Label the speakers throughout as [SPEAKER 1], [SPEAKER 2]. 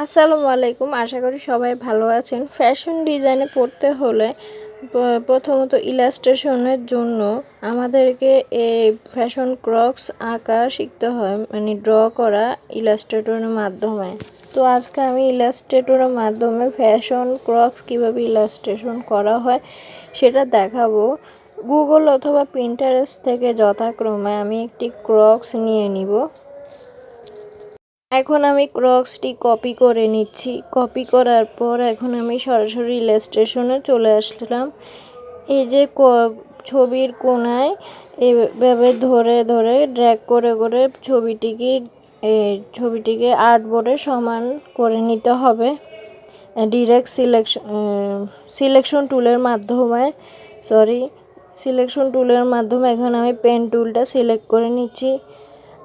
[SPEAKER 1] আসসালামু আলাইকুম। আশা করি সবাই ভালো আছেন। ফ্যাশন ডিজাইনে পড়তে হলে প্রথমত ইলাস্ট্রেশনের জন্য আমাদেরকে এই ফ্যাশন ক্রক্স আঁকা শিখতে হয়, মানে ড্র করা ইলাস্ট্রেটরের মাধ্যমে। তো আজকে আমি ইলাস্ট্রেটরের মাধ্যমে ফ্যাশন ক্রক্স কিভাবে ইলাস্ট্রেশন করা হয় সেটা দেখাবো। গুগল অথবা পিন্টারেস্ট থেকে যথাক্রমে আমি একটি ক্রক্স নিয়ে নিব। এখন আমি ক্রক্সটি কপি করে নিচ্ছি। কপি করার পর এখন আমি সরাসরি ইলাস্ট্রেশনে চলে আসলাম। এই যে ছবির কোণায় এভাবে ধরে ধরে ড্র্যাগ করে করে ছবিটিকে আর্টবোর্ডে সমান করে নিতে হবে। ডিরেক্ট সিলেকশন টুলের মাধ্যমে সিলেকশন টুলের মাধ্যমে এখন আমি পেন টুলটা সিলেক্ট করে নিচ্ছি।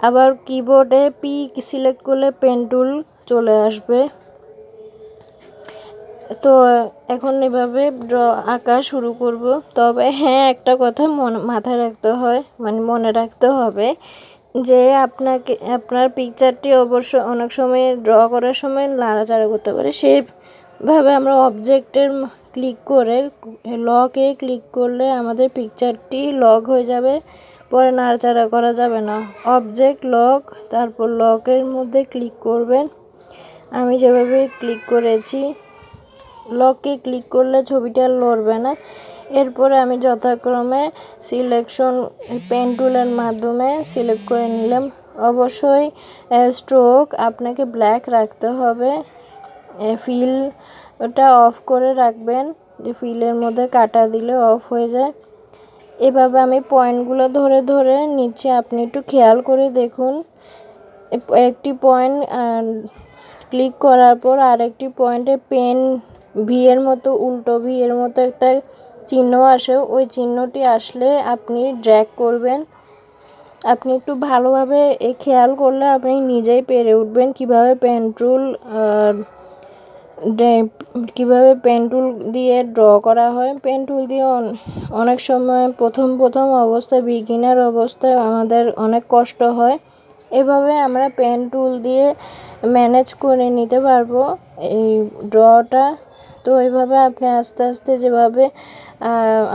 [SPEAKER 1] আবার কিবোর্ডে পি সিলেক্ট করলে পেন টুল চলে আসবে। তো এখন এভাবে আঁকা শুরু করব। তবে হ্যাঁ, একটা কথা মাথায় রাখতে হয়, মানে মনে রাখতে হবে যে আপনার পিকচারটি অবশ্য অনেক সময় ড্র করার সময় নাড়াচাড়া করতে পারে। সেভাবে আমরা অবজেক্টের লকে ক্লিক করলে আমাদের পিকচারটি লক হয়ে যাবে, পরে নাড়াচাড়া করা যাবে না। অবজেক্ট লক, তারপর লকের মধ্যে ক্লিক করবেন। আমি যেভাবে ক্লিক করেছি, লকে ক্লিক করলে ছবিটা লড়বে না। এরপরে আমি যথাক্রমে সিলেকশন পেন টুলের মাধ্যমে সিলেক্ট করে নিলাম। অবশ্যই স্ট্রোক আপনাকে ব্ল্যাক রাখতে হবে। ফিলটা অফ করে রাখবেন, যে ফিলের মধ্যে কাটা দিলে অফ হয়ে যায়। এভাবে আমি পয়েন্টগুলো ধরে ধরে নিচে, আপনি একটু খেয়াল করে দেখুন। একটি পয়েন্ট ক্লিক করার পর আরেকটি পয়েন্টে পেন ভি এর মতো, উল্টো ভি এর মতো একটা চিহ্ন আসে। ওই চিহ্নটি আসলে আপনি ড্র্যাগ করবেন। আপনি একটু ভালোভাবে খেয়াল করলে আপনি নিজেই পেরে উঠবেন কিভাবে পেন টুল দিয়ে ড্র করা হয়। পেন টুল দিয়ে অনেক সময় প্রথম অবস্থায়, বিগিনার অবস্থায় আমাদের অনেক কষ্ট হয়। এভাবে আমরা পেন টুল দিয়ে ম্যানেজ করে নিতে পারবো এই ড্রটা। তো এইভাবে আপনি আস্তে আস্তে যেভাবে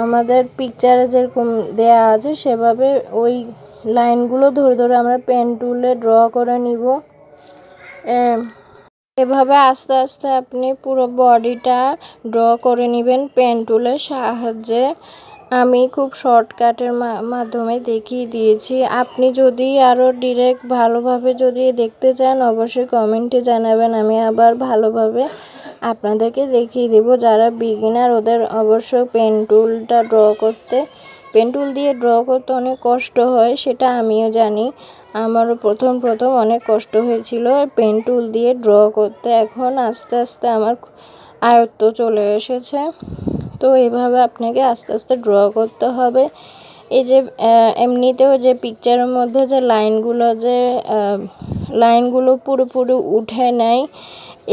[SPEAKER 1] আমাদের পিকচারে যেরকম দেয়া আছে সেভাবে ওই লাইনগুলো ধরে ধরে আমরা পেন টুলে ড্র করে নিব। এভাবে আস্তে আস্তে আপনি পুরো বডিটা ড্র করে নেবেন পেন টুলের সাহায্যে। আমি খুব শর্টকাটের মাধ্যমে দেখিয়ে দিয়েছি। আপনি যদি আরও ডিরেক্ট ভালোভাবে যদি দেখতে চান অবশ্যই কমেন্টে জানাবেন, আমি আবার ভালোভাবে আপনাদেরকে দেখিয়ে দেব। যারা বিগিনার ওদের অবশ্যই পেন টুল দিয়ে ড্র করতে অনেক কষ্ট হয়, সেটা আমিও জানি। আমারও প্রথম অনেক কষ্ট হয়েছিল পেন টুল দিয়ে ড্র করতে। এখন আস্তে আস্তে আমার আয়ত্ত চলে এসেছে। তো এইভাবে আপনাকে আস্তে আস্তে ড্র করতে হবে। এই যে এমনিতেও যে পিকচারের মধ্যে যে লাইনগুলো পুরোপুরি উঠে নেয়,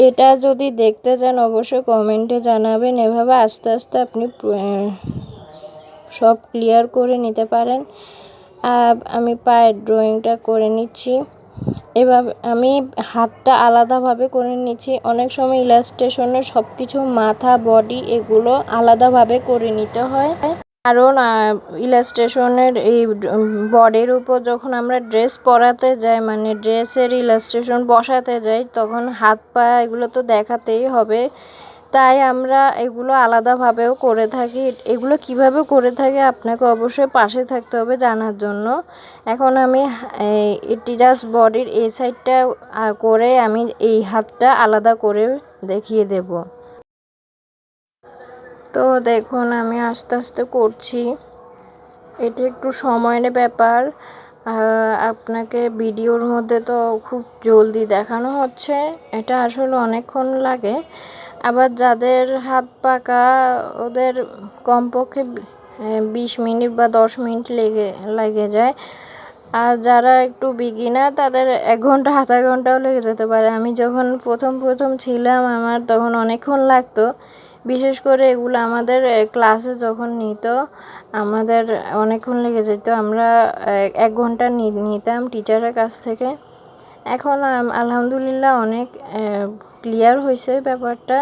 [SPEAKER 1] এটা যদি দেখতে চান অবশ্যই কমেন্টে জানাবেন। এভাবে আস্তে আস্তে আপনি সব ক্লিয়ার করে নিতে পারেন। আমি পায়ের ড্রয়িংটা করে নিচ্ছি। এভাবে আমি হাতটা আলাদাভাবে করে নিচ্ছি। অনেক সময় ইলাস্ট্রেশনে সব কিছু মাথা, বডি এগুলো আলাদাভাবে করে নিতে হয়, কারণ ইলাস্ট্রেশনের এই বডির উপর যখন আমরা ড্রেস পরাতে যাই, মানে ড্রেসের ইলাস্ট্রেশন বসাতে যাই, তখন হাত পা এগুলো তো দেখাতেই হবে। তাই আমরা এগুলো আলাদাভাবেও করে থাকি। এগুলো কিভাবে করে থাকি আপনাকে অবশ্যই পাশে থাকতে হবে জানার জন্য। এখন আমি এটি জাস্ট বডির এই সাইডটা করে আমি এই হাতটা আলাদা করে দেখিয়ে দেব। তো দেখুন আমি আস্তে আস্তে করছি। এটা একটু সময়ের ব্যাপার। আপনাকে ভিডিওর মধ্যে তো খুব জলদি দেখানো হচ্ছে, এটা আসলে অনেকক্ষণ লাগে। আবার যাদের হাত পাকা ওদের কমপক্ষে 20 মিনিট বা 10 মিনিট লেগে যায়। আর যারা একটু বিগিনার তাদের 1 ঘন্টা, আধা ঘন্টাও লেগে যেতে পারে। আমি যখন প্রথম ছিলাম আমার তখন অনেকক্ষণ লাগতো। বিশেষ করে এগুলো আমাদের ক্লাসে যখন নিত আমাদের অনেকক্ষণ লেগে যেত। আমরা 1 ঘন্টা নিতাম টিচারের কাছ থেকে। এখন আলহামদুলিল্লাহ অনেক ক্লিয়ার হয়েছে ব্যাপারটা।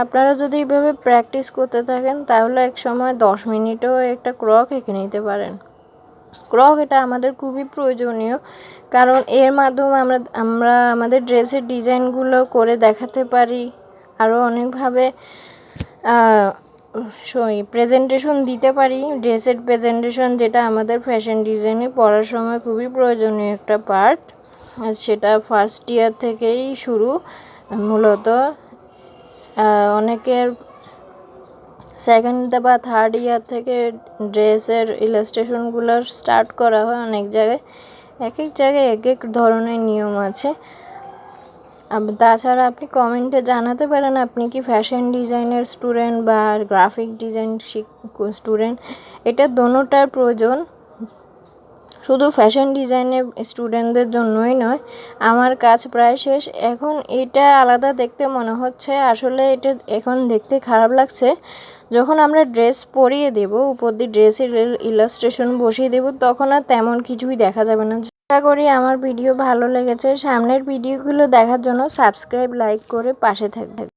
[SPEAKER 1] আপনারা যদি এইভাবে প্র্যাকটিস করতে থাকেন তাহলে এক সময় 10 মিনিটেও একটা ক্রক এঁকে নিতে পারেন। ক্রক এটা আমাদের খুবই প্রয়োজনীয়, কারণ এর মাধ্যমে আমরা আমাদের ড্রেসের ডিজাইনগুলো করে দেখাতে পারি, আরও অনেকভাবে প্রেজেন্টেশন দিতে পারি। ড্রেসের প্রেজেন্টেশন যেটা আমাদের ফ্যাশন ডিজাইনে পড়ার সময় খুবই প্রয়োজনীয় একটা পার্ট, আর সেটা ফার্স্ট ইয়ার থেকেই শুরু। মূলত অনেকের সেকেন্ড বা থার্ড ইয়ার থেকে ড্রেসের ইলাস্ট্রেশনগুলো স্টার্ট করা হয়। অনেক জায়গায় এক এক জায়গায় এক এক ধরনের নিয়ম আছে। তাছাড়া আপনি কমেন্টে জানাতে পারেন আপনি কি ফ্যাশন ডিজাইনের স্টুডেন্ট বা গ্রাফিক ডিজাইন স্টুডেন্ট। এটা দোনোটার প্রয়োজন, শুধু ফ্যাশন ডিজাইনের স্টুডেন্টদের জন্যই নয়। আমার কাজ প্রায় শেষ। এখন এটা আলাদা দেখতে মনে হচ্ছে, আসলে এটা এখন দেখতে খারাপ লাগছে। যখন আমরা ড্রেস পরিয়ে দেব, উপর দিয়ে ড্রেসের ইলাস্ট্রেশন বসিয়ে দেব, তখন আর তেমন কিছুই দেখা যাবে না। আশা করি আমার ভিডিও ভালো লেগেছে। সামনের ভিডিওগুলো দেখার জন্য সাবস্ক্রাইব, লাইক করে পাশে থাকবেন।